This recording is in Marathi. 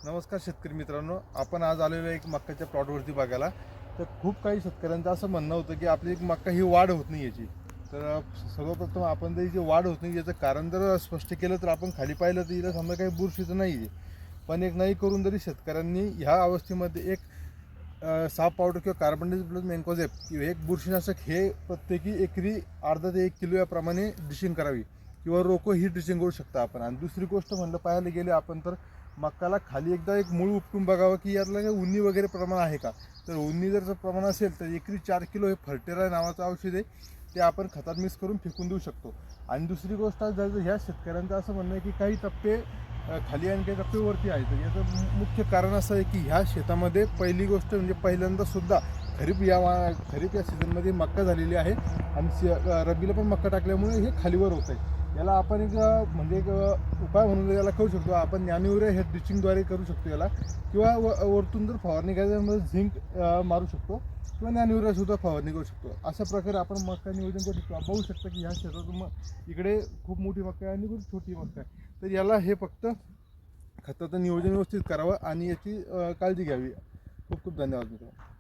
नमस्कार शेतकरी मित्रांनो, आपण आज आलेलो एक मक्काच्या प्लॉटवरती बघायला. तर खूप काही शेतकऱ्यांचं असं म्हणणं होतं की आपली मक्का ही वाढ होत नाही याची. तर सर्वप्रथम आपण तर जी वाढ होत नाही याचं कारण जर स्पष्ट केलं तर आपण खाली पाहिलं तर इथं समजा काही बुरशीचं नाही आहे, पण एक नाही करून जरी शेतकऱ्यांनी ह्या अवस्थेमध्ये एक साप पावडर किंवा कार्बन प्लस मॅन्कोझेब किंवा एक बुरशीनाशक हे प्रत्येकी एकरी अर्धा ते 1 किलो याप्रमाणे ड्रिचिंग करावी किंवा रोको ही ड्रिचिंग करू शकता आपण. आणि दुसरी गोष्ट म्हणलं पाहायला गेले आपण तर मक्काला खाली एकदा एक मूळ उपटून बघावं की यातलं काही उन्नी वगैरे प्रमाण आहे का. तर उन्नी जर प्रमाण असेल तर एकरी 4 किलो हे फर्टेरा नावाचं औषध आहे, ते आपण खतात मिक्स करून फेकून देऊ शकतो. आणि दुसरी गोष्ट जर ह्या शेतकऱ्यांचं असं म्हणणं आहे की काही टप्पे खाली आणि काही टप्पे वरती आहे. तर याचं मुख्य कारण असं आहे की ह्या शेतामध्ये पहिली गोष्ट म्हणजे पहिल्यांदा सुद्धा खरीप या सीझनमध्ये मक्का झालेली आहे आणि रब्बीला पण मक्का टाकल्यामुळे हे खालीवर होत आहे. याला आपण एक म्हणजे एक उपाय म्हणून याला करू शकतो आपण. ज्ञानयुरिया हे ड्रिचिंगद्वारे करू शकतो याला, किंवा वरतून जर फवारणी करायची त्यामध्ये झिंक मारू शकतो किंवा ज्ञानयुरियासुद्धा फवारणी करू शकतो. अशा प्रकारे आपण मक्का नियोजन करू शकतो. बघू शकता की ह्या शेतात इकडे खूप मोठी मक्का आहे आणि खूप छोटी मक्का आहे. तर याला हे फक्त खताचं नियोजन व्यवस्थित करावं आणि याची काळजी घ्यावी. खूप खूप धन्यवाद मित्रांनो.